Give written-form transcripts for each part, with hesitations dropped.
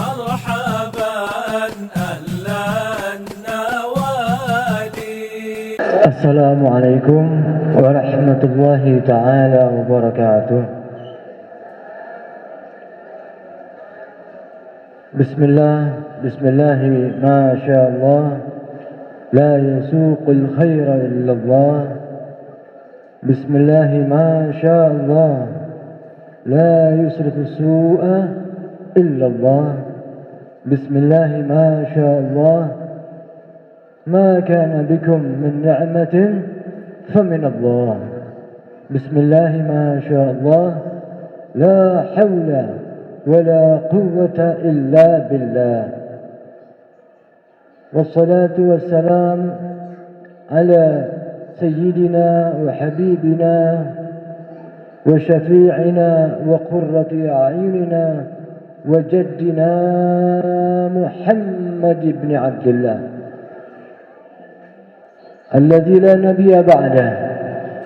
مرحبا أهلا النوادي. السلام عليكم ورحمة الله تعالى وبركاته. بسم الله ما شاء الله لا يسوق الخير إلا الله. بسم الله ما شاء الله لا يصرف السوء إلا الله. بسم الله ما شاء الله ما كان بكم من نعمة فمن الله. بسم الله ما شاء الله لا حول ولا قوة إلا بالله. والصلاة والسلام على سيدنا وحبيبنا وشفيعنا وقرة أعيننا وجدنا محمد بن عبد الله الذي لا نبي بعده،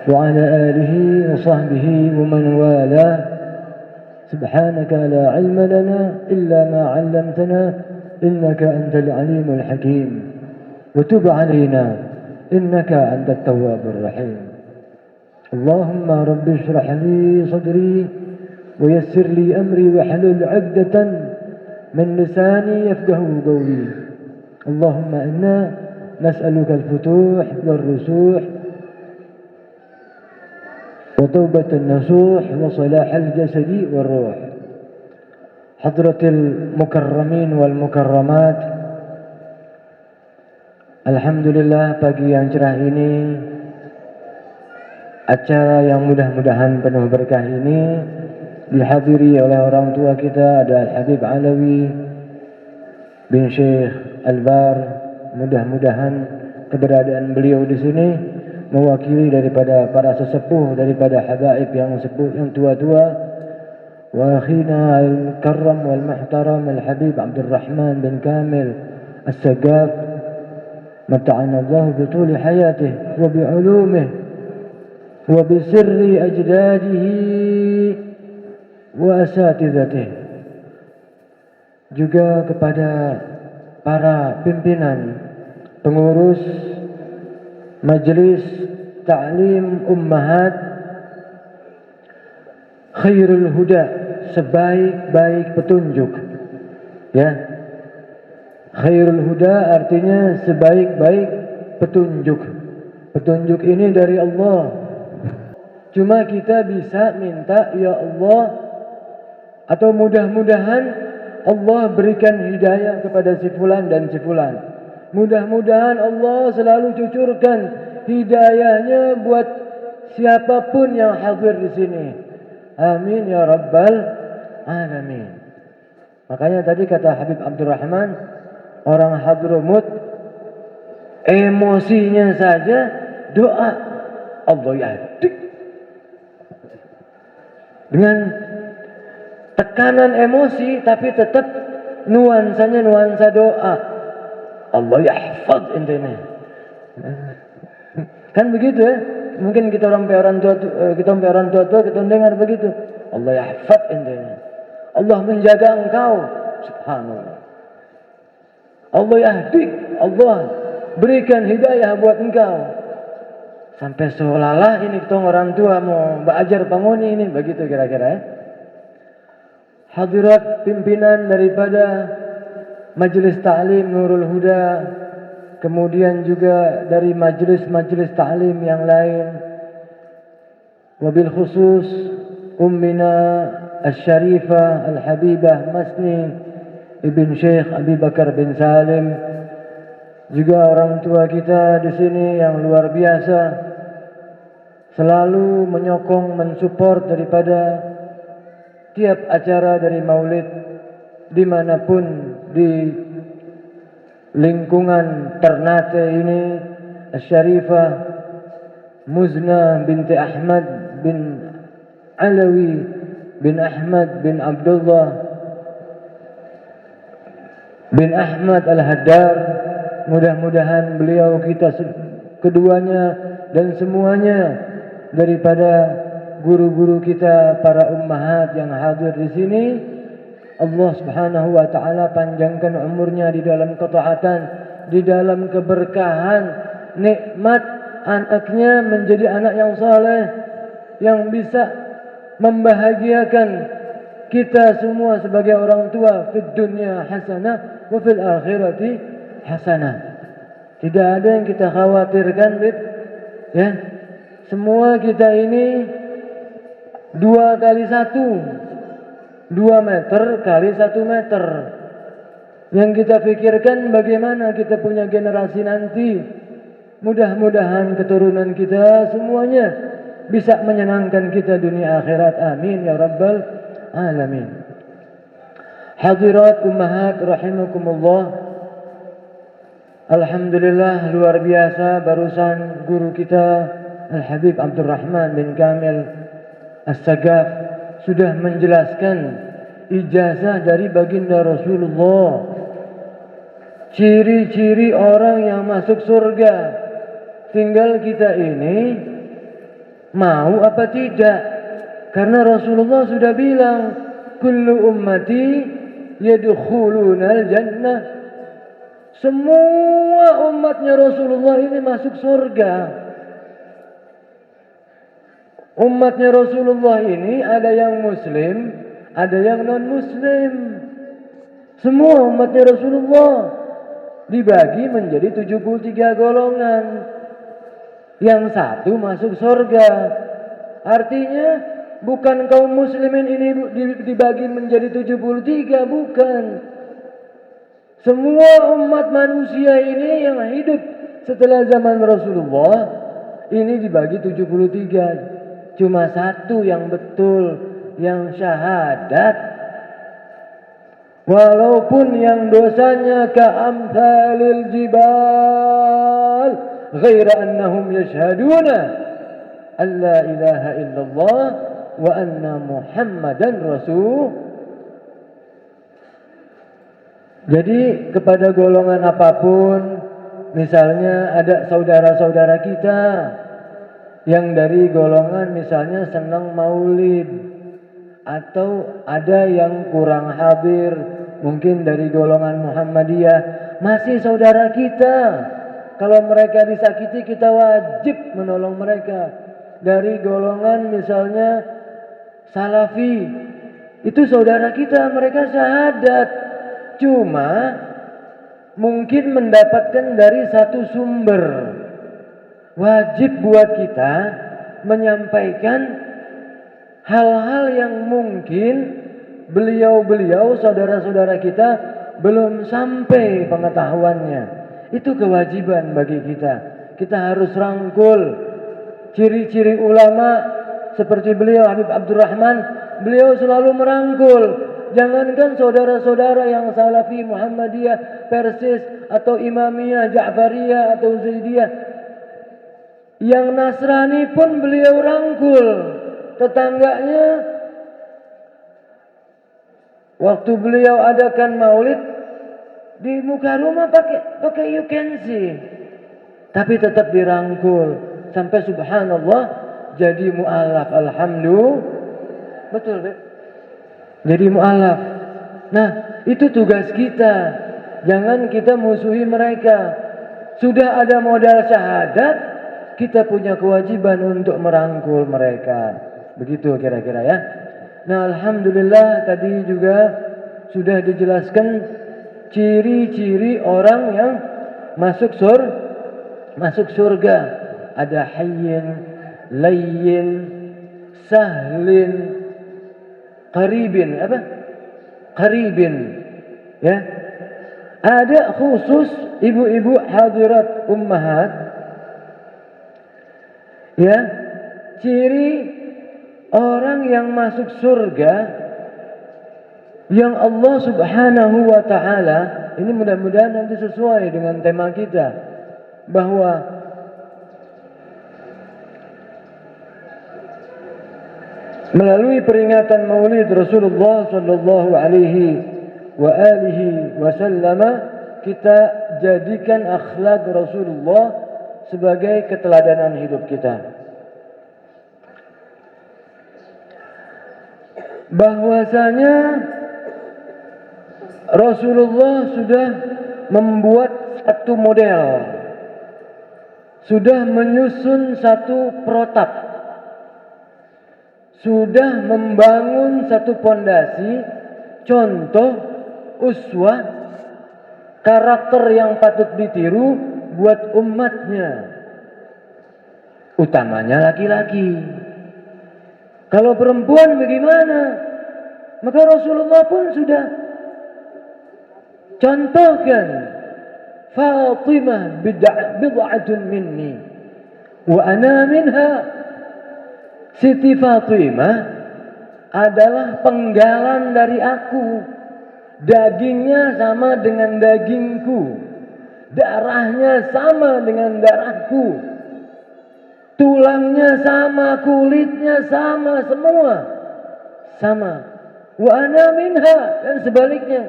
وعلى آله وصحبه ومن والاه. سبحانك لا علم لنا إلا ما علمتنا إنك أنت العليم الحكيم، وتب علينا إنك أنت التواب الرحيم. اللهم رب اشرح لي صدري ويسر لي أمري واحلل عقدة من لساني يفقه قولي. اللهم إنا نسألك الفتوح والرسوح وتوبة النصوح وصلاح الجسد والروح. حضرة المكرمين والmukarramat, alhamdulillah pagi yang cerah ini, acara yang mudah-mudahan penuh berkah ini dihadiri oleh orang tua kita, ada Al-Habib Alawi bin Syekh Albar. Mudah-mudahan keberadaan beliau di sini mewakili daripada para sesepuh, daripada habaib yang sepuh, yang tua-tua. Wa akhina al-karram wal muhtaram Al-Habib Abdul Rahman bin Kamil As-Sagaf, mata'ana Allah bi tuli hayatih wa bi ulumih wa bi sirri ajdadihi wa asatidhatih. Juga kepada para pimpinan pengurus Majelis Ta'lim Ummahat Khairul Huda, sebaik-baik petunjuk. Ya, Khairul Huda artinya sebaik-baik petunjuk. Petunjuk ini dari Allah. Cuma kita bisa minta, ya Allah, atau mudah-mudahan Allah berikan hidayah kepada si fulan dan si fulan. Mudah-mudahan Allah selalu cucurkan hidayahnya buat siapapun yang hadir di sini. Amin ya rabbal alamin. Makanya tadi kata Habib Abdurrahman, orang Hadramut emosinya saja doa Allah yahdi. Dengan tekanan emosi tapi tetap nuansanya nuansa doa. Allah yahfaz intinya. Kan begitu ya? Mungkin kita orang tua, kita dengar begitu. Allah yahfaz intinya. Allah menjaga engkau. Subhanallah. Allah yahdi. Allah berikan hidayah buat engkau. Sampai seolah-olah ini kita orang tua mau belajar pangoni ini, begitu kira-kira ya. Hadirat pimpinan daripada Majelis Ta'lim Nurul Huda, kemudian juga dari majelis-majelis ta'lim yang lain, wabil khusus ummina Al-Syarifah Al-Habibah Masni Ibn Syekh Abi Bakar bin Salim, juga orang tua kita di sini yang luar biasa, selalu menyokong, mensupport daripada tiap acara dari maulid dimanapun di lingkungan Ternate ini. Al-Syarifah Muzna binti Ahmad bin Alawi bin Ahmad bin Abdullah bin Ahmad Al-Haddar, mudah-mudahan beliau kita keduanya dan semuanya daripada guru-guru kita, para ummahat yang hadir di sini, Allah Subhanahu wa taala panjangkan umurnya di dalam ketaatan, di dalam keberkahan, nikmat anaknya menjadi anak yang saleh yang bisa membahagiakan kita semua sebagai orang tua, fid dunya hasanah wa fil akhirati hasanah. Tidak ada yang kita khawatirkan, Bib. Ya. Semua kita ini 2 kali 1, 2 meter kali 1 meter. Yang kita pikirkan bagaimana kita punya generasi nanti. Mudah-mudahan keturunan kita semuanya bisa menyenangkan kita dunia akhirat. Amin ya rabbal alamin. Hadirat ummahat rahimakumullah. Alhamdulillah, luar biasa barusan guru kita Al-Habib Abdurrahman bin Kamil As-Sagaf sudah menjelaskan ijazah dari baginda Rasulullah, ciri-ciri orang yang masuk surga. Tinggal kita ini mau apa tidak, karena Rasulullah sudah bilang kullu ummati yadkhulunal jannah. Semua umatnya Rasulullah ini masuk surga. Umatnya Rasulullah ini ada yang muslim, ada yang non-muslim. Semua umatnya Rasulullah dibagi menjadi 73 golongan. Yang satu masuk surga. Artinya bukan kaum muslimin ini dibagi menjadi 73, bukan. Semua umat manusia ini yang hidup setelah zaman Rasulullah ini dibagi 73. Cuma satu yang betul, yang syahadat. Walaupun yang dosanya ka'amthalil jibal, ghaira annahum yashhaduna an la ilaha illallah wa anna Muhammadan Rasul. Jadi kepada golongan apapun, misalnya ada saudara-saudara kita yang dari golongan misalnya senang maulid, atau ada yang kurang hadir, mungkin dari golongan Muhammadiyah, masih saudara kita. Kalau mereka disakiti, kita wajib menolong mereka. Dari golongan misalnya Salafi, itu saudara kita, mereka syahadat. Cuma mungkin mendapatkan dari satu sumber. Wajib buat kita menyampaikan hal-hal yang mungkin beliau-beliau, saudara-saudara kita belum sampai pengetahuannya. Itu kewajiban bagi kita. Kita harus rangkul ciri-ciri ulama seperti beliau Habib Abdurrahman. Beliau selalu merangkul. Jangankan saudara-saudara yang Salafi, Muhammadiyah, Persis, atau Imamiyah, Ja'fariyah, atau Zaidiyah. Yang Nasrani pun beliau rangkul. Tetangganya, waktu beliau adakan maulid, di muka rumah pakai you can see. Tapi tetap dirangkul. Sampai subhanallah jadi mu'alaf. Alhamdulillah. Betul, Beb? Jadi mu'alaf. Nah, itu tugas kita. Jangan kita musuhi mereka. Sudah ada modal syahadat, kita punya kewajiban untuk merangkul mereka. Begitu kira-kira ya. Nah, alhamdulillah tadi juga sudah dijelaskan ciri-ciri orang yang masuk surga. Ada hayyin, layyin, sahlin, qaribin, qaribin, ya. Ada khusus ibu-ibu hadirat ummahat, ya, ciri orang yang masuk surga yang Allah Subhanahu wa taala, ini mudah-mudahan nanti sesuai dengan tema kita, bahwa melalui peringatan Maulid Rasulullah sallallahu alaihi wa alihi wasallam, kita jadikan akhlak Rasulullah sebagai keteladanan hidup kita. Bahwasanya Rasulullah sudah membuat satu model, sudah menyusun satu protap, sudah membangun satu pondasi, contoh, uswah, karakter yang patut ditiru buat umatnya, utamanya laki-laki. Kalau perempuan bagaimana? Maka Rasulullah pun sudah contohkan, Fatimah bid'atun minni wa ana minha. Siti Fatimah adalah penggalan dari aku. Dagingnya sama dengan dagingku, darahnya sama dengan darahku, tulangnya sama, kulitnya sama, semua sama. Wa ana minha, dan sebaliknya.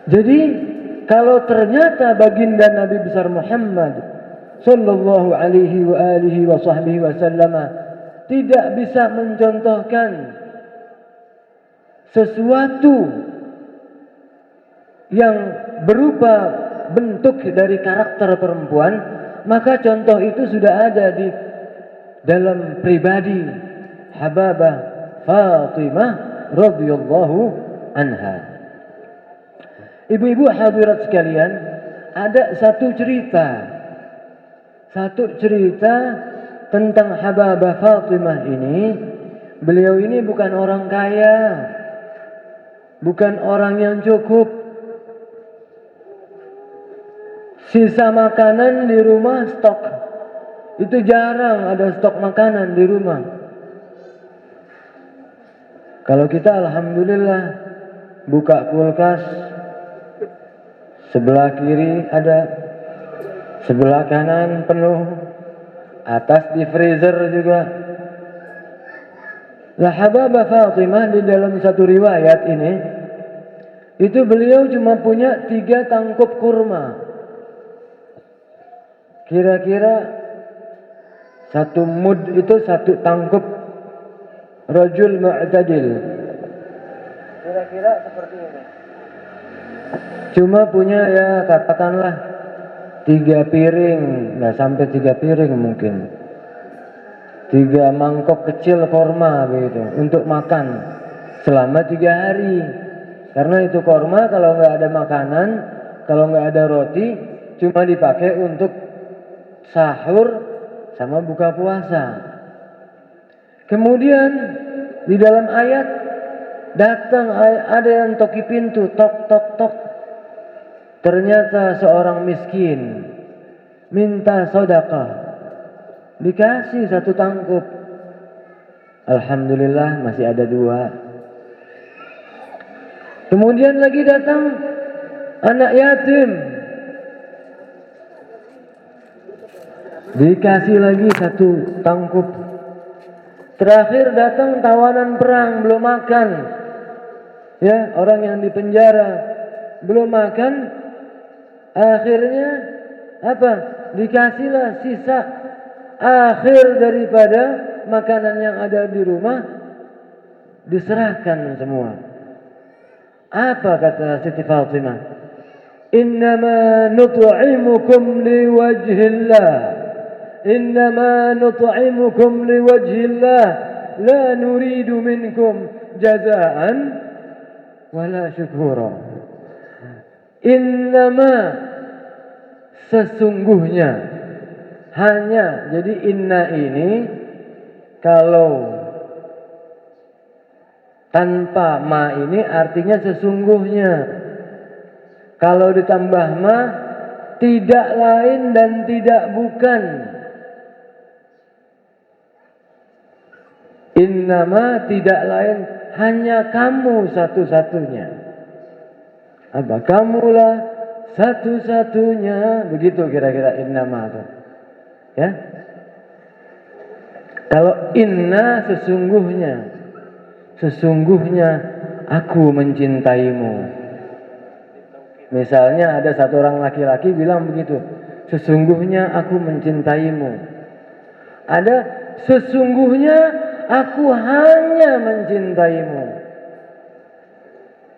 Jadi kalau ternyata baginda Nabi besar Muhammad sallallahu alaihi wa alihi wa sahbihi wasallam tidak bisa mencontohkan sesuatu yang berupa bentuk dari karakter perempuan, maka contoh itu sudah ada di dalam pribadi Hababah Fatimah radhiyallahu anha. Ibu-ibu hadirat sekalian, ada satu cerita tentang Hababah Fatimah ini. Beliau ini bukan orang kaya, bukan orang yang cukup. Sisa makanan di rumah stok. Itu jarang ada stok makanan di rumah. Kalau kita alhamdulillah buka kulkas, sebelah kiri ada, sebelah kanan penuh, atas di freezer juga. Lah Hababah Fatimah di dalam satu riwayat ini, itu beliau cuma punya 3 tangkup kurma. Kira-kira 1 mud itu 1 tangkup rajul mu'tadil. Kira-kira seperti ini. Cuma punya ya katakanlah 3 piring, nggak sampai 3 piring mungkin. 3 mangkok kecil korma begitu untuk makan selama 3 hari. Karena itu korma kalau nggak ada makanan, kalau nggak ada roti, cuma dipakai untuk sahur sama buka puasa. Kemudian di dalam ayat datang ada yang toki pintu, tok tok tok. Ternyata seorang miskin minta sedekah, dikasih 1 tangkup. Alhamdulillah masih ada 2. Kemudian lagi datang anak yatim, dikasih lagi 1 tangkup. Terakhir datang tawanan perang, belum makan, ya, orang yang di penjara belum makan. Akhirnya apa? Dikasihlah sisa akhir daripada makanan yang ada di rumah, diserahkan semua. Apa kata Siti Fatimah? Innama nut'imukum liwajhillah, innama nut'imukum liwajhillah, la nuridu minkum jazaan wala syukura. Innama, sesungguhnya, hanya. Jadi inna ini kalau tanpa ma ini artinya sesungguhnya. Kalau ditambah ma, tidak lain dan tidak bukan. Innama tidak lain, hanya kamu satu-satunya. Apa? Kamulah satu-satunya. Begitu kira-kira innama itu. Ya. Kalau inna sesungguhnya, sesungguhnya aku mencintaimu. Misalnya ada 1 orang laki-laki bilang begitu, sesungguhnya aku mencintaimu. Ada sesungguhnya aku hanya mencintaimu.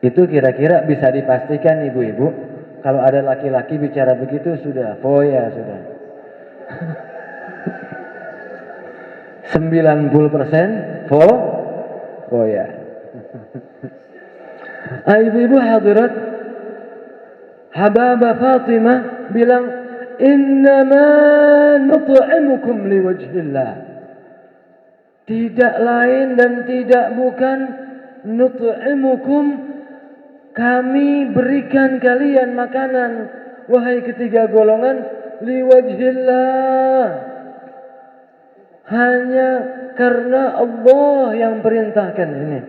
Itu kira-kira bisa dipastikan ibu-ibu, kalau ada laki-laki bicara begitu sudah foya sudah. 90% foya. Ibu-ibu hadirat, Hababah Fatimah bilang, "Innama nut'imukum liwajhillah." Tidak lain dan tidak bukan, nut'imukum, kami berikan kalian makanan, wahai ketiga golongan, liwajhillah, hanya karena Allah yang perintahkan ini.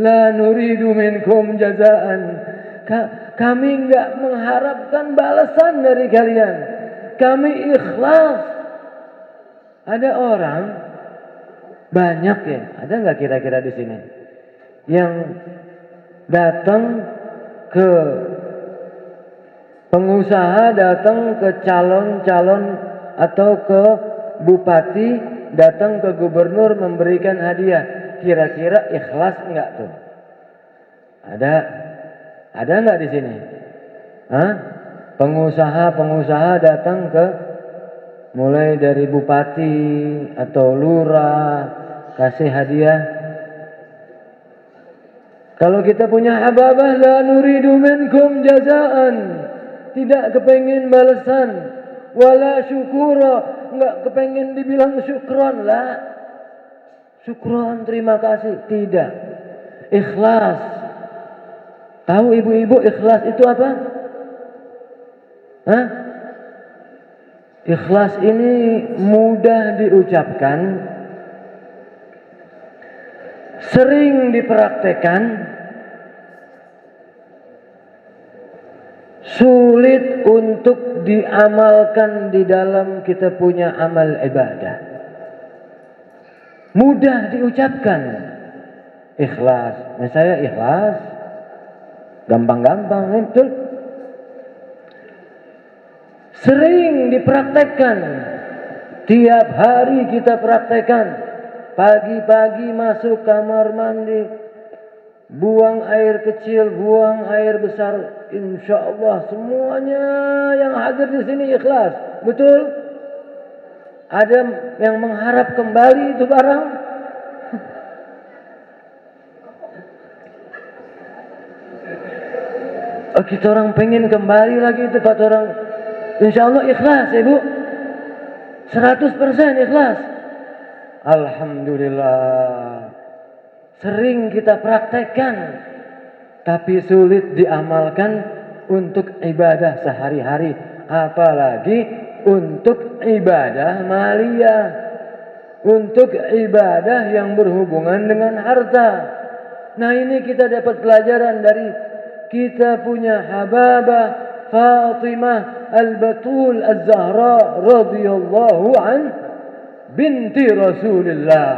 La nuridu minkum jazaan. Kami enggak mengharapkan balasan dari kalian. Kami ikhlas. Ada orang banyak ya, ada enggak kira-kira di sini yang datang ke pengusaha, datang ke calon-calon atau ke bupati, datang ke gubernur memberikan hadiah. Kira-kira ikhlas enggak tuh? Ada enggak di sini? Hah? Pengusaha datang ke, mulai dari bupati atau lurah, kasih hadiah. Kalau kita punya hababah, la nuridu minkum jazaan, tidak kepengin balasan, wala syukura, enggak kepengin dibilang syukron lah. Syukron, terima kasih, tidak. Ikhlas. Tahu ibu-ibu ikhlas itu apa? Hah? Ikhlas ini mudah diucapkan, sering dipraktekkan, sulit untuk diamalkan di dalam kita punya amal ibadah. Mudah diucapkan ikhlas. Nah, saya ikhlas, gampang-gampang, betul. Sering dipraktekkan, tiap hari kita praktekkan. Pagi-pagi masuk kamar mandi, buang air kecil, buang air besar, insya Allah semuanya yang hadir di sini ikhlas, betul? Ada yang mengharap kembali itu barang? Oh, kita orang pengen kembali lagi itu, kata orang. Insya Allah ikhlas, ibu. 100% ikhlas. Alhamdulillah. Sering kita praktekkan, tapi sulit diamalkan untuk ibadah sehari-hari, apalagi untuk ibadah maliyah, untuk ibadah yang berhubungan dengan harta. Nah, ini kita dapat pelajaran dari kita punya Hababah Fatimah Al-Batul Az-Zahra radhiyallahu an binti Rasulillah.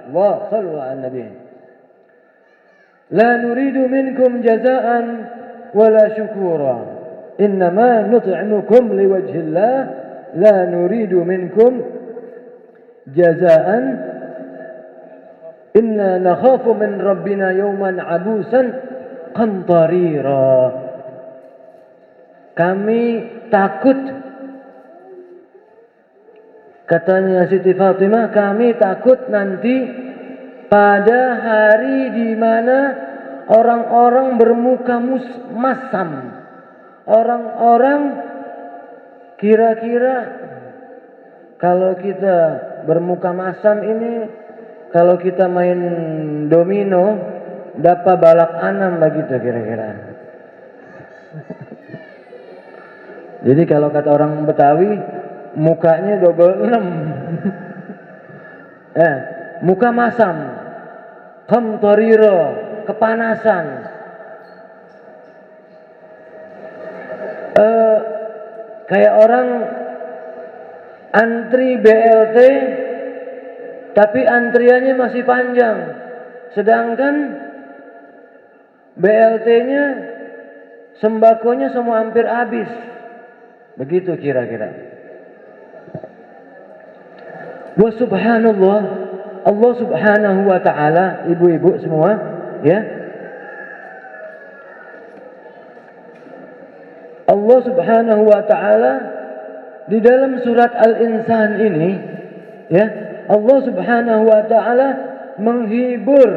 Allah sallu ala nabi. La nuridu minkum jazaan wala syukura. Innama nut'imukum liwajhillah. La nuridu minkum jazaan. Inna nakhafu min rabbina yawman abusan qamtarira. Kami takut, katanya Siti Fatimah, kami takut nanti pada hari di mana orang-orang bermuka masam. Orang-orang kira-kira kalau kita bermuka masam ini, kalau kita main domino, dapat balak anam begitu kira-kira. Jadi kalau kata orang Betawi, mukanya double 6. Muka masam, qamtarira, kepanasan. Kayak orang antri BLT, tapi antriannya masih panjang. Sedangkan BLT-nya, sembakonya semua hampir habis. Begitu kira-kira. Wa subhanallah, Allah subhanahu wa ta'ala, ibu-ibu semua, ya, Allah Subhanahu wa taala di dalam surat Al-Insan ini, ya, Allah Subhanahu wa taala menghibur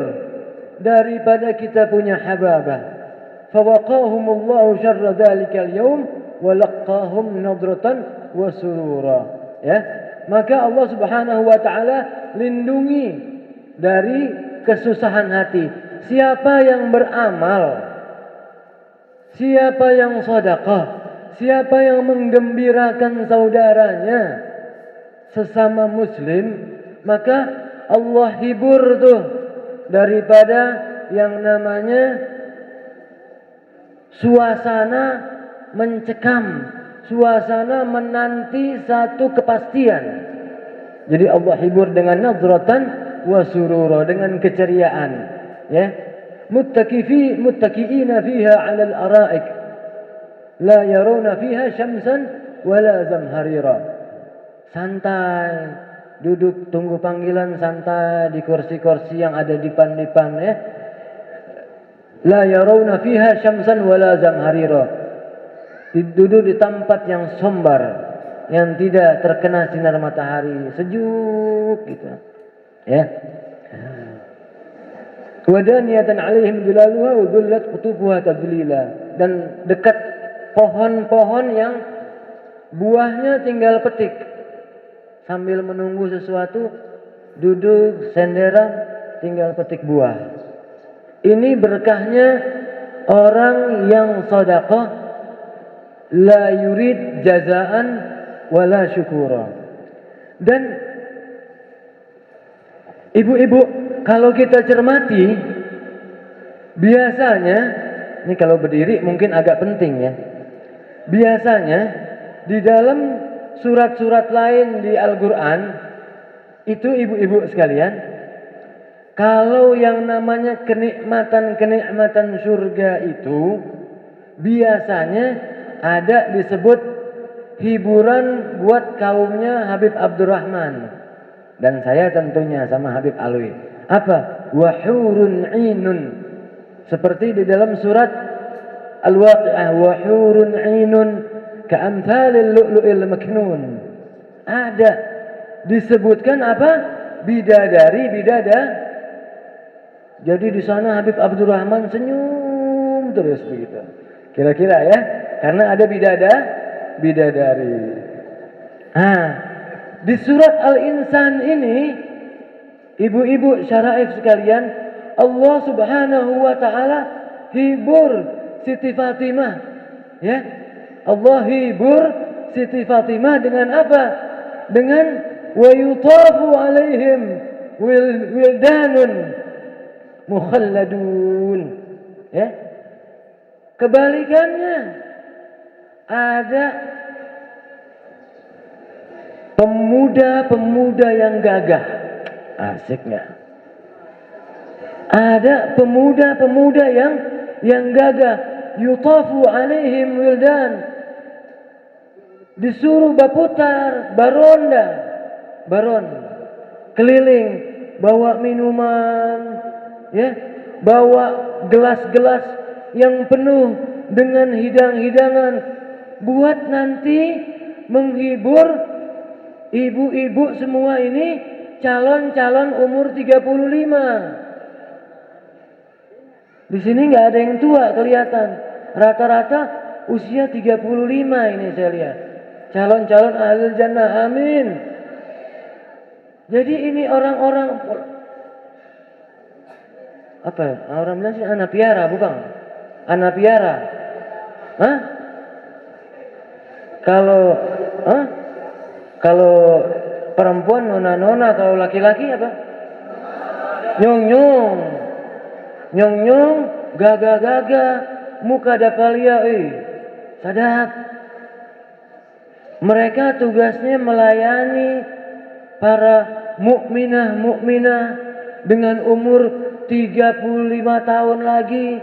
daripada kita punya hababah. Fawaqahumullahu syarra dzalikal yaum wa laqahum nadratan wa surura. Ya, maka Allah Subhanahu wa taala lindungi dari kesusahan hati. Siapa yang beramal, siapa yang sedekah, siapa yang menggembirakan saudaranya sesama muslim, maka Allah hibur tuh daripada yang namanya suasana mencekam, suasana menanti satu kepastian. Jadi Allah hibur dengan nadratan wa surura, dengan keceriaan, ya. Muttaqiina fiha 'alal ara'ik la yarawna fiha syamsan wala zamharira. Santai, duduk tunggu panggilan santai di kursi-kursi yang ada dipan-dipan, ya. La yarawna fiha syamsan wala zamharira. Duduk di tempat yang sombar, yang tidak terkena sinar matahari, sejuk gitu. Ya. Wadaniyatan 'alaihim dhilaluha wa dhullat qutufuha tadlila. Dan dekat pohon-pohon yang buahnya tinggal petik. Sambil menunggu sesuatu, duduk senderan tinggal petik buah. Ini berkahnya orang yang sedekah, la yurid jazaan wala syukura. Dan ibu-ibu, kalau kita cermati, biasanya, ini kalau berdiri mungkin agak penting, ya. Biasanya di dalam surat-surat lain di Al-Quran, itu ibu-ibu sekalian, kalau yang namanya kenikmatan-kenikmatan surga itu biasanya ada disebut hiburan buat kaumnya Habib Abdurrahman. Dan saya tentunya sama Habib Alwi. Apa? Wahurun ainun. Seperti di dalam surat Al-Waqi'ah, wahurun ainun ka'amthalil lu'lu'il maknun. Ada disebutkan apa? Bidadari. Jadi di sana Habib Abdurrahman senyum terus begitu. Kira-kira, ya, karena ada bidadari. Di surat Al-Insan ini, ibu-ibu syaraif sekalian, Allah Subhanahu wa taala hibur Siti Fatimah, ya. Allah hibur Siti Fatimah dengan apa? Dengan wa yutafu alaihim wildanun mukhalladun, ya. Kebalikannya, ada pemuda-pemuda yang gagah. Asik nggak? Ada pemuda-pemuda yang gagah. Yutafu alaihim wildan. Disuruh berputar, baron, keliling, bawa minuman, ya, bawa gelas-gelas yang penuh dengan hidang-hidangan buat nanti menghibur ibu-ibu semua ini, calon-calon umur 35. Di sini nggak ada yang tua kelihatan. Rata-rata usia 35 ini saya lihat. Calon-calon ahlul jannah, amin. Jadi ini orang-orang apa ya? Orang bilang sih anak piara, bukan? Anak piara. Hah? Kalau perempuan nona-nona, kalau laki-laki apa? Nyong-nyong, gaga-gaga, muka dapalia, sadap. Mereka tugasnya melayani para mukminah dengan umur 35 tahun lagi,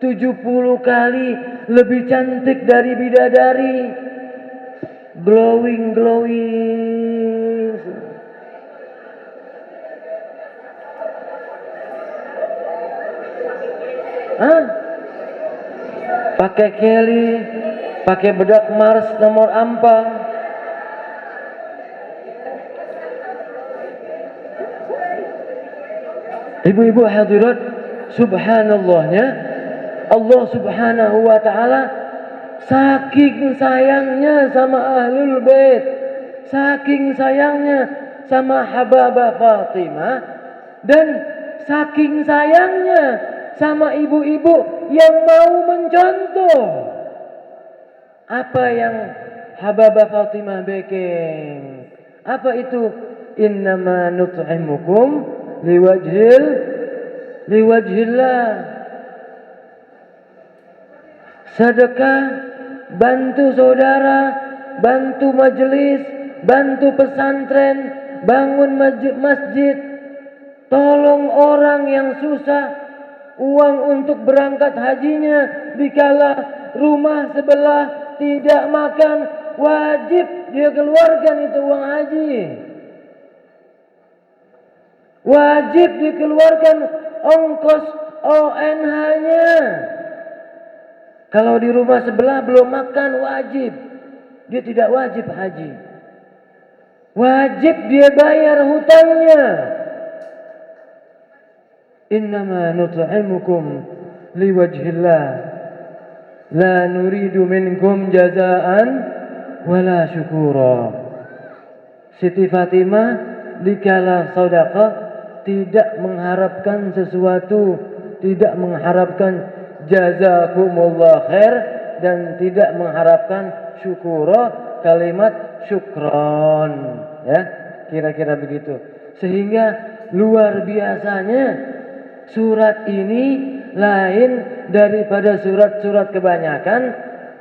70 kali lebih cantik dari bidadari. Glowing. Pakai keli, pakai bedak Mars nomor apa. Ibu-ibu hadirat, subhanallahnya Allah subhanahu wa ta'ala saking sayangnya sama ahlul bait, saking sayangnya sama Hababah Fatimah, dan saking sayangnya sama ibu-ibu yang mau mencontoh apa yang Hababah Fatimah bikin. Apa itu? Innama nut'imukum liwajhillah. Sedekah, bantu saudara, bantu majelis, bantu pesantren, bangun masjid, tolong orang yang susah, uang untuk berangkat hajinya dikala rumah sebelah tidak makan, wajib dia keluarkan itu uang haji. Wajib dikeluarkan ongkos ONH-nya. Kalau di rumah sebelah belum makan, wajib. Dia tidak wajib haji. Wajib dia bayar hutangnya. Innama nut'imukum liwajhillah. La nuridu minkum jazaan wala syukura. Siti Fatimah dikala sedekah tidak mengharapkan sesuatu, tidak mengharapkan jazakumullah khair, dan tidak mengharapkan syukura, kalimat syukron, ya, kira-kira begitu. Sehingga luar biasanya surat ini lain daripada surat-surat kebanyakan,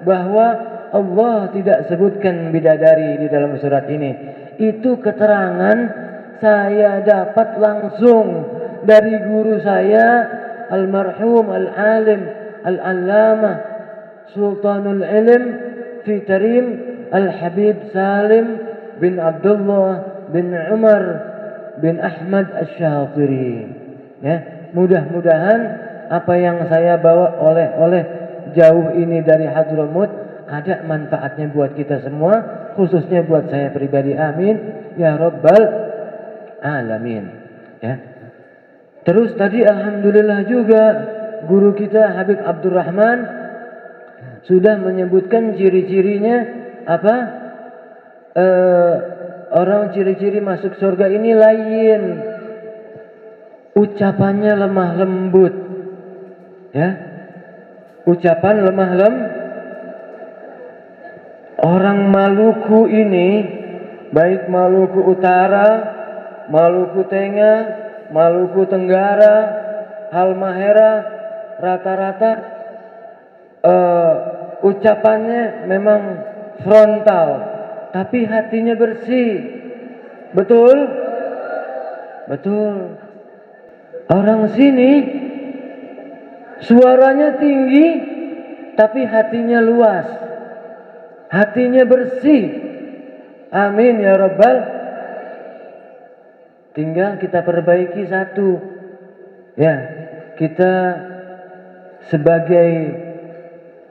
bahwa Allah tidak sebutkan bidadari di dalam surat ini. Itu keterangan saya dapat langsung dari guru saya almarhum al-alim al-allamah Sultanul Ilm fi Tarim Al-Habib Salim bin Abdullah bin Umar bin Ahmad Asy-Syatiri. Ya, mudah-mudahan apa yang saya bawa oleh jauh ini dari Hadramut ada manfaatnya buat kita semua, khususnya buat saya pribadi. Amin ya rabbal alamin. Ya. Terus tadi alhamdulillah juga guru kita Habib Abdurrahman sudah menyebutkan ciri-cirinya apa? Orang ciri-ciri masuk surga ini lain. Ucapannya lemah lembut. Ya. Ucapan lemah lembut. Orang Maluku ini, baik Maluku Utara, Maluku Tengah, Maluku Tenggara, Halmahera, rata-rata ucapannya memang frontal, tapi hatinya bersih. Betul? Betul. Orang sini suaranya tinggi, tapi hatinya luas, hatinya bersih. Amin ya rabbal. Tinggal kita perbaiki satu. Ya, kita sebagai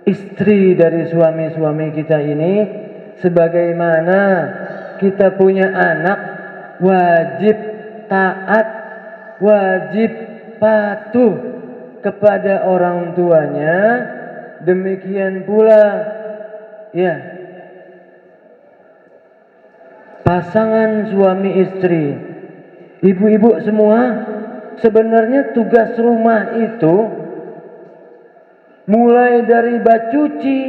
istri dari suami-suami kita ini, sebagaimana kita punya anak, wajib taat, wajib patuh kepada orang tuanya. Demikian pula, ya, pasangan suami istri. Ibu-ibu semua, sebenarnya tugas rumah itu mulai dari bacuci,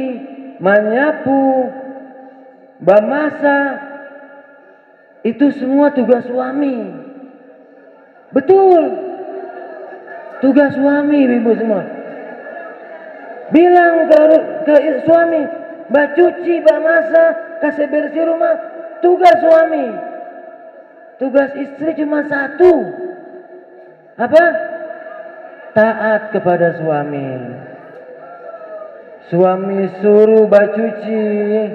menyapu, bamasak, itu semua tugas suami. Betul. Tugas suami, ibu semua. Bilang ke suami, bacuci, bamasak, kasih bersih rumah, tugas suami. Tugas istri cuma satu. Apa? Taat kepada suami. Suami suruh bacuci,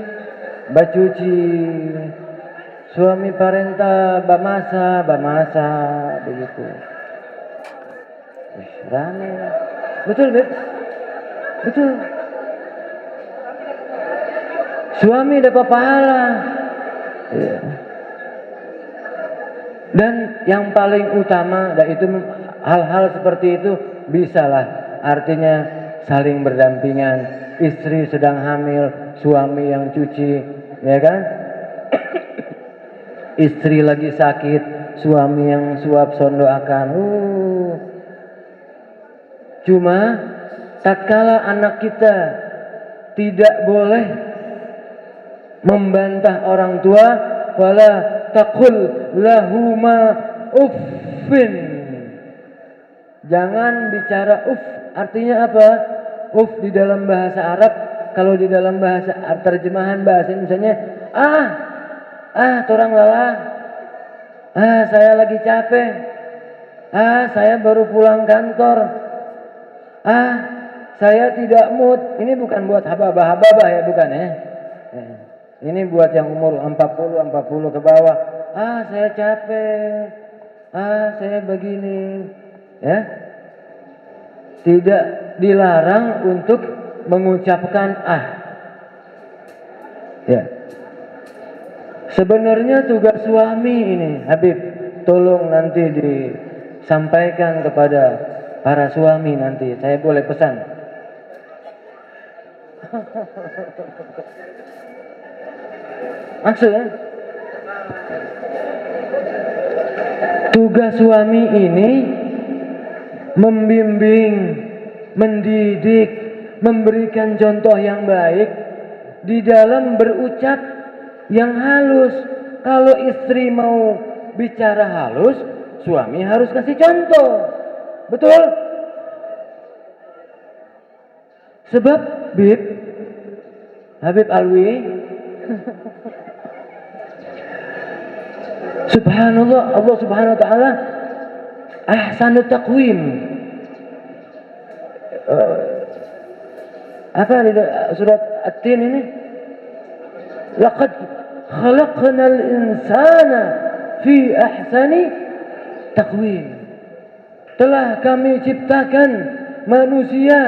Suami perintah bamasa, begitu. Rame. Betul, Bet? Betul. suami dapat pahala. Ya. Dan yang paling utama, dan itu hal-hal seperti itu bisalah, artinya saling berdampingan. Istri sedang hamil, suami yang cuci, ya kan? Istri lagi sakit, suami yang suap sondoakan. Cuma tatkala anak kita tidak boleh membantah orang tua, wala taqul lahuma uffin. Jangan bicara uff. Artinya apa? Uff di dalam bahasa Arab, kalau di dalam bahasa terjemahan bahasa misalnya torang lelah, saya lagi capek, saya baru pulang kantor, saya tidak mood. Ini bukan buat hababah ya, bukan ya. Ini buat yang umur 40 ke bawah. Saya capek, saya begini, ya. Tidak dilarang untuk mengucapkan ya. Sebenarnya tugas suami ini, Habib, tolong nanti disampaikan kepada para suami nanti. Saya boleh pesan. Maksudnya, tugas suami ini membimbing, mendidik, memberikan contoh yang baik di dalam berucap yang halus. Kalau istri mau bicara halus, suami harus kasih contoh. Betul? Sebab Habib Alwi Subhanallah, Allah Subhanahu wa taala ahsanut taqwim. Apa di surat At-Tin ini? Laqad khalaqnal insana fi ahsani taqwim. Telah kami ciptakan manusia,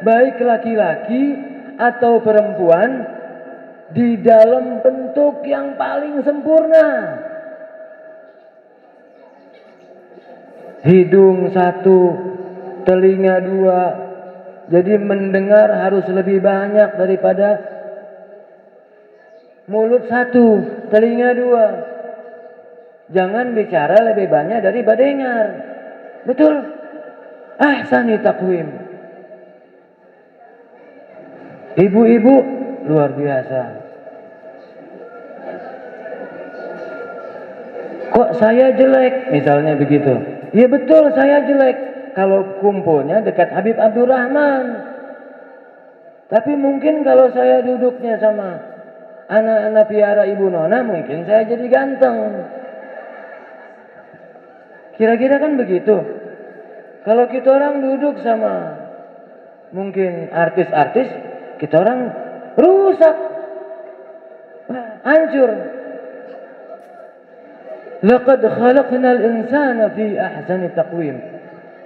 baik laki-laki atau perempuan, di dalam bentuk yang paling sempurna. Hidung satu, telinga dua, jadi mendengar harus lebih banyak daripada mulut satu, telinga dua. Jangan bicara lebih banyak daripada dengar. Betul? Ahsani taqwim. Ibu-ibu luar biasa. Kok saya jelek? Misalnya begitu. Ya betul, saya jelek kalau kumpulnya dekat Habib Abdurrahman. Tapi mungkin kalau saya duduknya sama anak-anak piara Ibu Nona, mungkin saya jadi ganteng. Kira-kira kan begitu. Kalau kita orang duduk sama mungkin artis-artis, kita orang rusak, hancur. Laqad khalaqnal insana fi ahsani taqwim.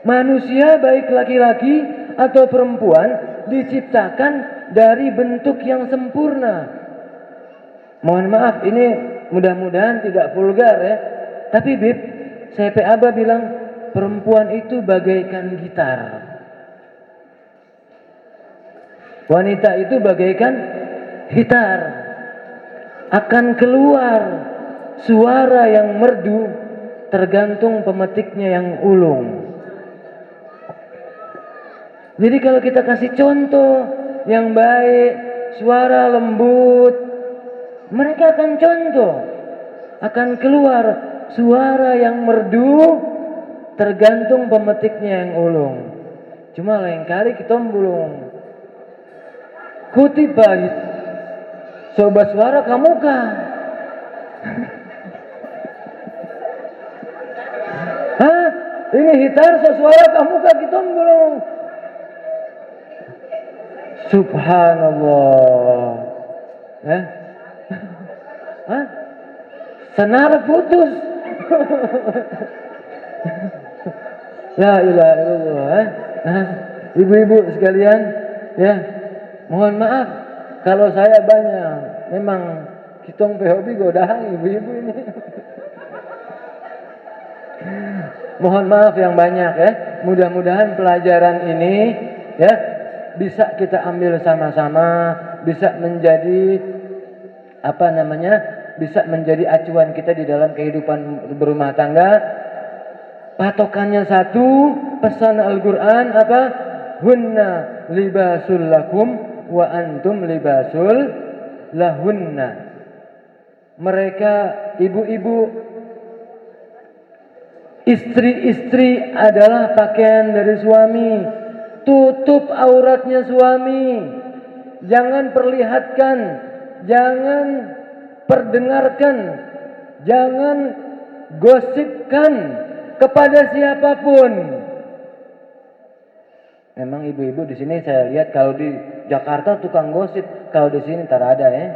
Manusia baik laki-laki atau perempuan diciptakan dari bentuk yang sempurna. Mohon maaf, ini mudah-mudahan tidak vulgar ya. Tapi Bib, saya Aba bilang perempuan itu bagaikan gitar. Wanita itu bagaikan gitar. Akan keluar suara yang merdu tergantung pemetiknya yang ulung. Jadi kalau kita kasih contoh yang baik, suara lembut, mereka akan contoh. Akan keluar suara yang merdu tergantung pemetiknya yang ulung. Cuma lain kali kita belum kutiba sobat suara kamu kah? Ini hitar suara kamu kah kita belum? Subhanallah. Senar putus. La ilaha illallah. Ibu-ibu sekalian, ya, mohon maaf kalau saya banyak memang kitong hobi godaan ibu-ibu ini. Mohon maaf yang banyak ya. Mudah-mudahan pelajaran ini ya bisa kita ambil sama-sama, bisa menjadi bisa menjadi acuan kita di dalam kehidupan berumah tangga. Patokannya satu, pesan Al-Quran apa? Hunna libasul lakum wa antum libasul lahunna. Mereka ibu-ibu, istri-istri adalah pakaian dari suami. Tutup auratnya suami. Jangan perlihatkan, jangan perdengarkan, jangan gosipkan kepada siapapun. Memang ibu-ibu di sini saya lihat kalau di Jakarta tukang gosip, kalau di sini tak ada ya.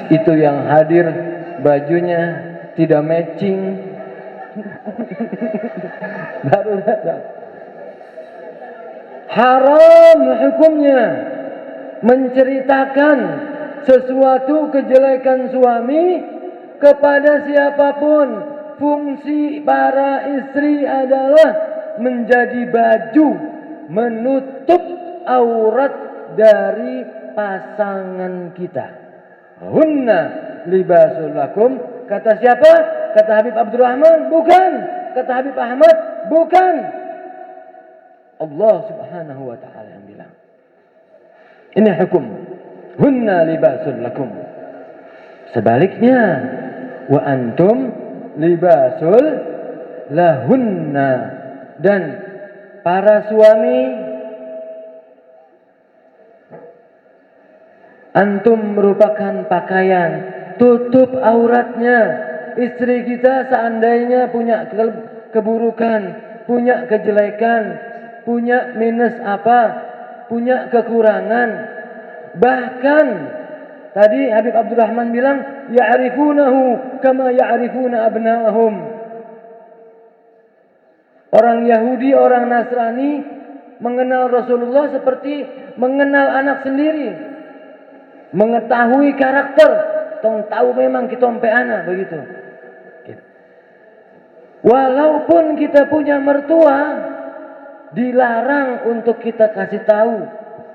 Itu yang hadir bajunya tidak matching. Baru datang. Haram hukumnya menceritakan sesuatu kejelekan suami kepada siapapun. Fungsi para istri adalah menjadi baju menutup aurat dari pasangan kita. Hunna libasul lakum. Kata siapa? Kata Habib Abdurrahman? Bukan. Kata Habib Ahmad? Bukan. Allah subhanahu wa ta'ala yang bilang. Ini hukum. Hunna libasul lakum. Sebaliknya, wa antum libasul lahunna. Dan para suami, antum merupakan pakaian, tutup auratnya. Istri kita seandainya punya keburukan, punya kejelekan, punya minus apa, punya kekurangan. Bahkan tadi Habib Abdurrahman bilang, ya'rifunahu kama ya'rifuna abna'ahum. Orang Yahudi, orang Nasrani mengenal Rasulullah seperti mengenal anak sendiri. Mengetahui karakter, tong tahu memang kita ompe anak begitu. Walaupun kita punya mertua, dilarang untuk kita kasih tahu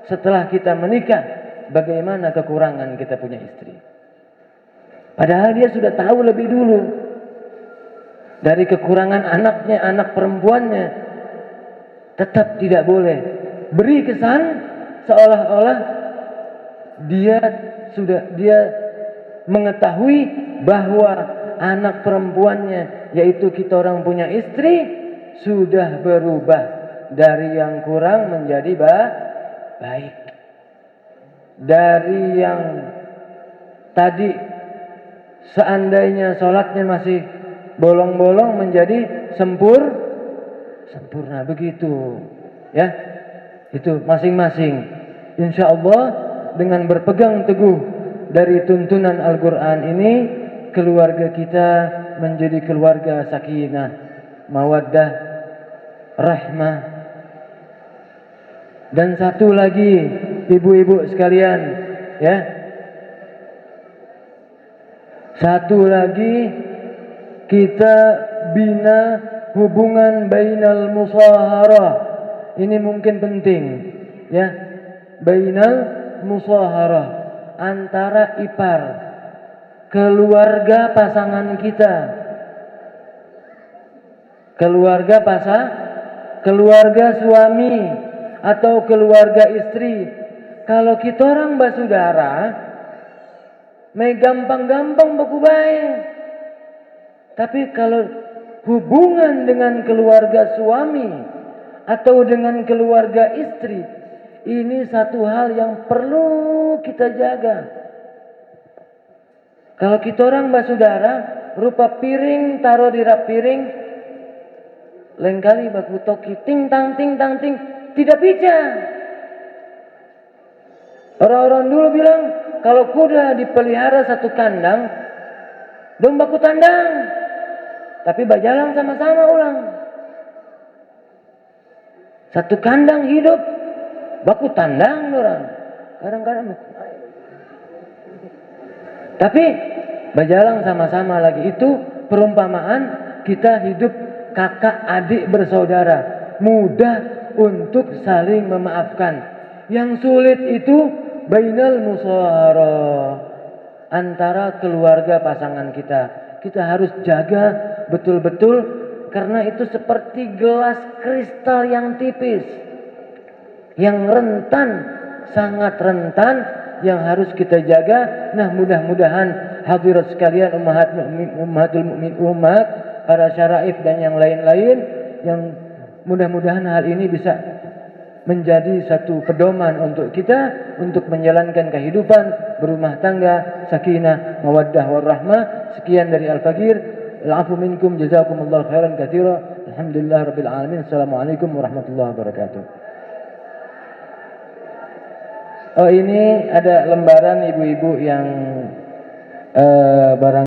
setelah kita menikah bagaimana kekurangan kita punya istri. Padahal dia sudah tahu lebih dulu dari kekurangan anaknya, anak perempuannya. Tetap tidak boleh beri kesan seolah-olah dia mengetahui bahwa anak perempuannya, yaitu kita orang punya istri, sudah berubah dari yang kurang menjadi baik. Dari yang tadi seandainya sholatnya masih bolong-bolong menjadi sempurna begitu. Ya, itu masing-masing. Insya Allah dengan berpegang teguh dari tuntunan Al-Quran ini, keluarga kita menjadi keluarga sakinah, mawaddah, rahmah. Dan satu lagi ibu-ibu sekalian, ya. Satu lagi kita bina hubungan bainal musaharah. Ini mungkin penting, ya. Bainal musaharah, antara ipar, keluarga pasangan kita, keluarga suami atau keluarga istri. Kalau kita orang basudara, may gampang-gampang baku baik. Tapi kalau hubungan dengan keluarga suami atau dengan keluarga istri, ini satu hal yang perlu kita jaga. Kalau kita orang basudara, rupa piring taruh di rak piring, lain kali baku toki ting tang ting tang ting, tidak bisa. Orang-orang dulu bilang kalau kuda dipelihara satu kandang, dong baku tandang, tapi bajalang sama-sama ulang. Satu kandang hidup, baku tandang orang. Kadang-kadang tapi berjalan sama-sama lagi itu perumpamaan kita hidup kakak adik bersaudara, mudah untuk saling memaafkan. Yang sulit itu bainal musahara, antara keluarga pasangan kita. Kita harus jaga betul-betul karena itu seperti gelas kristal yang tipis, yang rentan, sangat rentan, yang harus kita jaga. Nah, mudah-mudahan hadirat sekalian, ummahatul mukmin, umat, para syaraif dan yang lain-lain, yang mudah-mudahan hal ini bisa menjadi satu pedoman untuk kita untuk menjalankan kehidupan berumah tangga sakinah, mawaddah warahmah. Sekian dari Al-Faqir. Al-afu minkum, jazakumullahu khairan katsira. Alhamdulillah rabbil alamin. Assalamualaikum warahmatullahi wabarakatuh. Oh, ini ada lembaran ibu-ibu yang barang